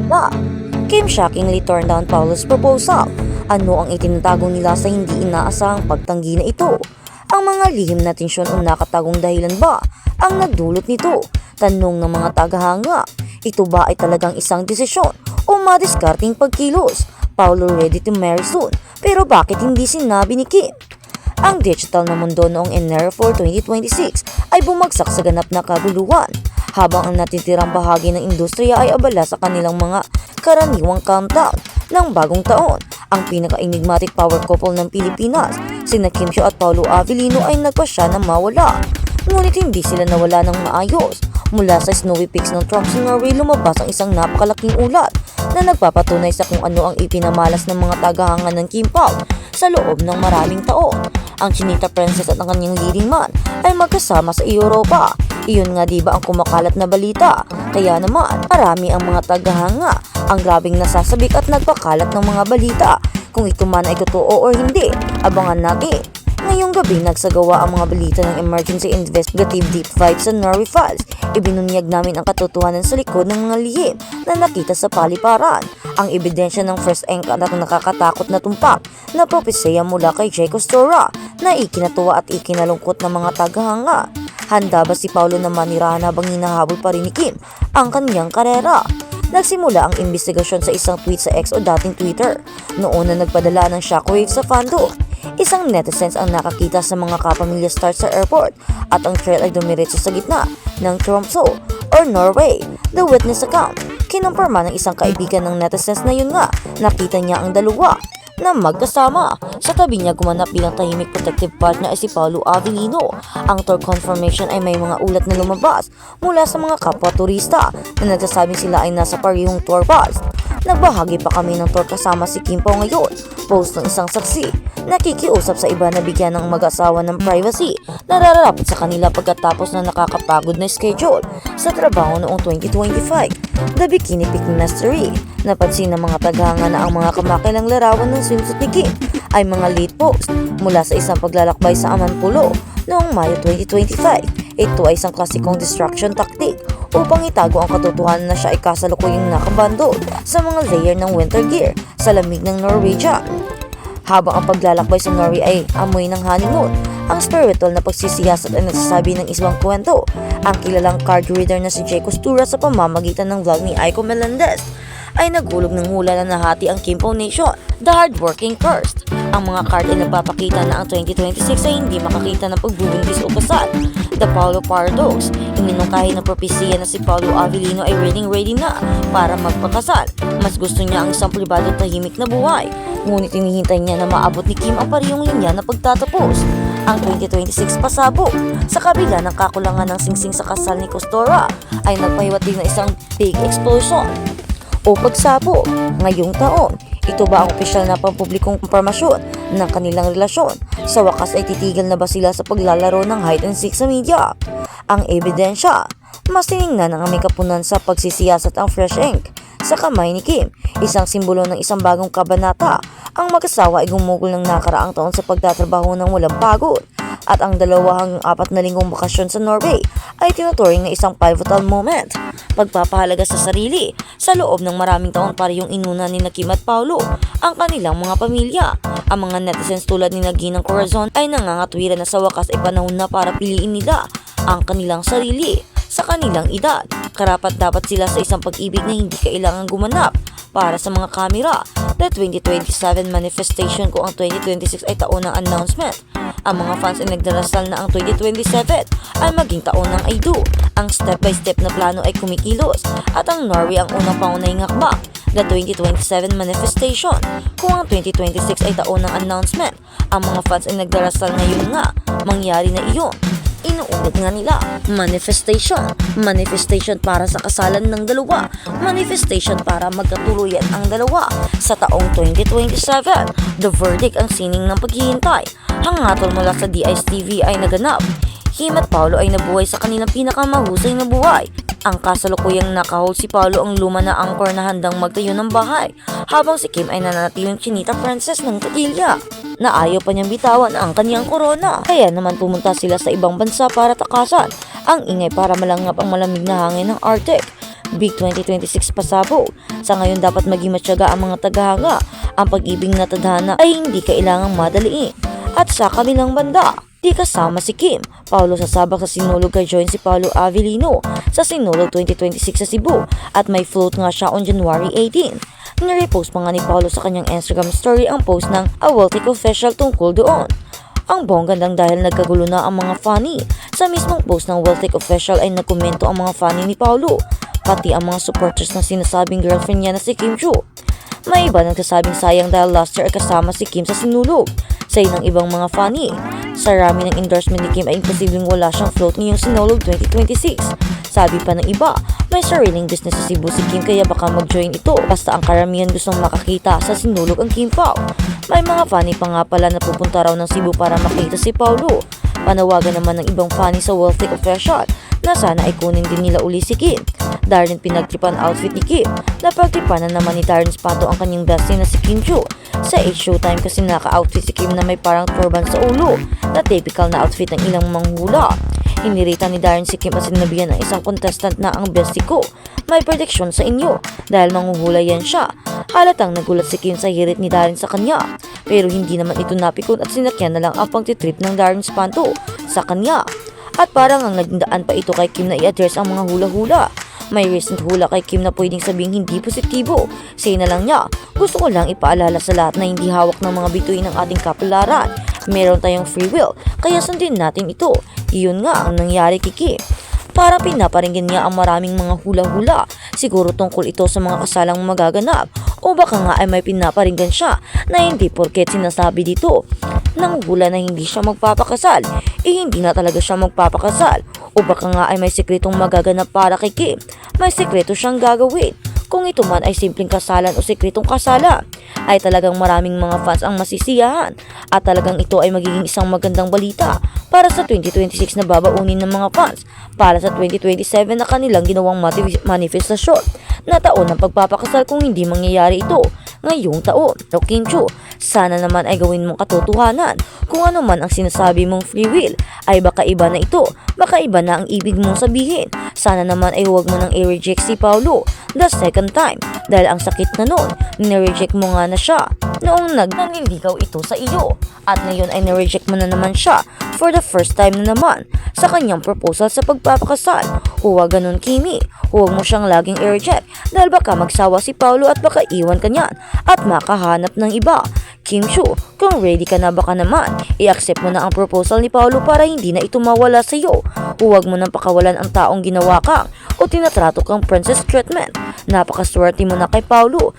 handa. Kim shockingly turned down Paolo's proposal. Ano ang itinatago nila sa hindi inaasahang pagtanggi na ito? Ang mga lihim na tensyon o nakatagong dahilan ba ang nagdulot nito? Tanong ng mga tagahanga. Ito ba ay talagang isang desisyon o madiskarting pagkilos? Paolo ready to marry soon, pero bakit hindi sinabi ni Kim? Ang digital na mundo noong Enero 4, 2026 ay bumagsak sa ganap na kaguluhan, habang ang natitirang bahagi ng industriya ay abala sa kanilang mga karaniwang countdown ng bagong taon. Ang pinaka-enigmatic power couple ng Pilipinas, sina Kim Chiu at Paolo Avellino, ay nagpasya na mawala. Ngunit hindi sila nawala ng maayos. Mula sa snowy peaks ng Trump sa Norway, lumabas ang isang napakalaking ulat na nagpapatunay sa kung ano ang ipinamalas ng mga tagahanga ng Kim Pao sa loob ng maraming taon. Ang Chinita Princess at ang kanyang leading man ay magkasama sa Europa. Iyon nga diba ang kumakalat na balita? Kaya naman, marami ang mga tagahanga ang grabing nasasabik at nagpakalat ng mga balita. Kung ito man ay totoo o hindi, abangan natin. Ngayong gabi nagsagawa ang mga balita ng Emergency Investigative Deep Dive sa Norway Files. Ibinunyag namin ang katotohanan sa likod ng mga lihim na nakita sa paliparan. Ang ebidensya ng first ink at nakakatakot na tumpak na propesya mula kay Jay Costora na ikinatuwa at ikinalungkot ng mga tagahanga. Handa ba si Paolo na manirahan habang hinahabol pa rin ni Kim ang kanyang karera? Nagsimula ang investigasyon sa isang tweet sa X o dating Twitter. Noon na nagpadala ng shockwave sa fandom. Isang netizens ang nakakita sa mga kapamilya stars sa airport at ang trail ay dumiretso sa gitna ng Tromsø or Norway. The witness account, kinumpirma ng isang kaibigan ng netizens na yun nga, nakita niya ang dalawa na magkasama. Sa tabi niya gumanap bilang tahimik protective partner ay si Paolo Avellino. Ang tour confirmation ay may mga ulat na lumabas mula sa mga kapwa turista na nagsasabing sila ay nasa parehong tour bus. Nagbahagi pa kami ng tour kasama si Kim Pao ngayon. Post ng isang saksi, nakikiusap sa iba na bigyan ng mag-asawa ng privacy, nararapat sa kanila pagkatapos na nakakapagod na schedule sa trabaho noong 2025. The Bikini Picnic Mystery. Napansin ng mga tagahanga na ang mga kamakilang larawan ng swimsuit ni Kim ay mga late post mula sa isang paglalakbay sa Amanpulo noong Mayo 2025. Ito ay isang klasikong distraction tactic upang itago ang katotohanan na siya ay kasalukuyang nakabando sa mga layer ng winter gear sa lamig ng Norwegian. Habang ang paglalakbay sa Norway ay amoy ng honeymoon, ang spiritual na pagsisiyasat ay nagsasabi ng isang kwento. Ang kilalang card reader na si Jay Costura sa pamamagitan ng vlog ni Aiko Melendez ay naghulog ng hula na nahati ang Kim Pao Nation, the hardworking cursed. Ang mga card ay nagpapakita na ang 2026 ay hindi makakita ng pagbubuntis o kasal. The Paolo Paradox, iminungkahi ng propesya na si Paolo Avellino ay ready na para magpakasal. Mas gusto niya ang isang pribado at tahimik na buhay. Ngunit hinihintay niya na maabot ni Kim ang parehong linya na pagtatapos. Ang 2026 pasabog. Sa kabila ng kakulangan ng singsing sa kasal ni Costora, ay nagpahiwat din ng isang big explosion o pagsabog ngayong taon. Ito ba ang opisyal na pampublikong impormasyon ng kanilang relasyon? Sa wakas ay titigil na ba sila sa paglalaro ng hide and seek sa media? Ang ebidensya, mas tiningnan ang aming kapunan sa pagsisiyasat ang fresh ink sa kamay ni Kim, isang simbolo ng isang bagong kabanata. Ang mag-asawa ay gumugol ng nakaraang taon sa pagtatrabaho ng walang pagod at ang 4 na linggong bakasyon sa Norway ay tinuturing na isang pivotal moment. Pagpapahalaga sa sarili, sa loob ng maraming taon parehong inuna ni Kim at Paolo ang kanilang mga pamilya. Ang mga netizens tulad ni Ginang Corazon ay nangangatwiran na sa wakas ay panahon na para piliin nila ang kanilang sarili sa kanilang edad. Karapat dapat sila sa isang pag-ibig na hindi kailangan gumanap para sa mga kamera. The 2027 manifestation kung ang 2026 ay taon ng announcement. Ang mga fans ay nagdarasal na ang 2027 ay maging taon ng I do. Ang step-by-step na plano ay kumikilos at ang Norway ang unang pangunahing hakbang. The 2027 manifestation kung ang 2026 ay taon ng announcement. Ang mga fans ay nagdarasal ngayon nga mangyari na iyon. Inuulit nga nila, manifestation para sa kasalan ng dalawa, manifestation para magkatuluyan ang dalawa sa taong 2027. The verdict ang sining ng paghihintay. Hangatol mula sa DICTV ay naganap. Kim at Paolo ay nabuhay sa kanilang pinakamahusay na buhay. Ang kasalukuyang nakahold si Paolo ang luma na angkor na handang magtayo ng bahay, habang si Kim ay nananatiling Chinita Princess ng Tagilya na ayaw pa niyang bitawan ang kanyang korona. Kaya naman pumunta sila sa ibang bansa para takasan ang ingay para malangap ang malamig na hangin ng Arctic. Big 2026 pasabog. Sa ngayon dapat maging matyaga ang mga tagahanga. Ang pag-ibig na tadhana ay hindi kailangang madaliin. At sa kabilang banda, di kasama si Kim. Paolo sasabak sa Sinulog kay join si Paolo Avellino sa Sinulog 2026 sa Cebu at may float nga siya on January 18. Nirepost pa nga ni Paolo sa kanyang Instagram story ang post ng A Weltic Official tungkol doon. Ang bongga lang dahil nagkagulo na ang mga funny. Sa mismong post ng Weltic Official ay nagkomento ang mga funny ni Paolo, pati ang mga supporters na sinasabing girlfriend niya na si Kim Chiu. May iba nagsasabing sayang dahil last year ay kasama si Kim sa Sinulog. Sa ng ibang mga funny, sa rami ng endorsement ni Kim ay imposibleng wala siyang float ngayong Sinulog 2026. Sabi pa ng iba, may sariling business sa Cebu si Kim kaya baka mag-join ito basta ang karamihan gustong makakita sa Sinulog ang Kim Pao. May mga funny pa nga pala na pupunta raw ng Cebu para makita si Paolo. Panawagan naman ng ibang funny sa Wealthy Official na sana ay kunin din nila uli si Kim. Dahil pinagtripan outfit ni Kim, napagtripan na naman ni Darren Spato ang kanyang bestie na si Kim Chiu. Sa Showtime kasi naka-outfit si Kim na may parang turban sa ulo na typical na outfit ng ilang manghula. Inirita ni Darren si Kim at sinabihan ng isang contestant na ang bestie ko may prediction sa inyo dahil manghuhula yan siya. Halatang nagulat si Kim sa hirit ni Darren sa kanya pero hindi naman ito napikon at sinakyan na lang ang pagtitrip ng Darren Spato sa kanya. At parang ang naging daan pa ito kay Kim na i-address ang mga hula-hula. May recent hula kay Kim na pwedeng sabing hindi positibo. Say na lang niya, gusto ko lang ipaalala sa lahat na hindi hawak ng mga bituin ng ating kapalaran. Meron tayong free will, kaya sundin natin ito. Iyon nga ang nangyari kay Kim. Parang pinaparinggan niya ang maraming mga hula-hula. Siguro tungkol ito sa mga kasalang magaganap. O baka nga ay may pinaparinggan siya na hindi porket sinasabi dito nang hula na hindi siya magpapakasal, hindi na talaga siya magpapakasal. O baka nga ay may sikretong magaganap para kay Kim. May sikreto siyang gagawin. Kung ito man ay simpleng kasalan o sikretong kasalan, ay talagang maraming mga fans ang masisiyahan at talagang ito ay magiging isang magandang balita para sa 2026 na babaunin ng mga fans para sa 2027 na kanilang ginawang manifestasyon na taon ng pagpapakasal kung hindi mangyayari ito ngayong taon. So Kim Chiu, sana naman ay gawin mong katotohanan. Kung ano man ang sinasabi mong free will, ay baka iba na ito. Baka iba na ang ibig mong sabihin. Sana naman ay huwag mo nang i-reject si Paolo the second time. Dahil ang sakit na noon, nireject mo nga na siya noong nanliligaw ito sa iyo. At ngayon ay nireject mo na naman siya for the first time na naman sa kanyang proposal sa pagpapakasal. Huwag ganun, Kimi. Huwag mo siyang laging i-reject dahil baka magsawa si Paolo at baka iwan ka niyan at makahanap ng iba. Kim Chiu, kung ready ka na baka naman, i-accept mo na ang proposal ni Paolo para hindi na ito mawala sa iyo. Huwag mo nang pakawalan ang taong ginawa kang o tinatrato kang princess treatment. Napakaswerte mo na kay Paolo.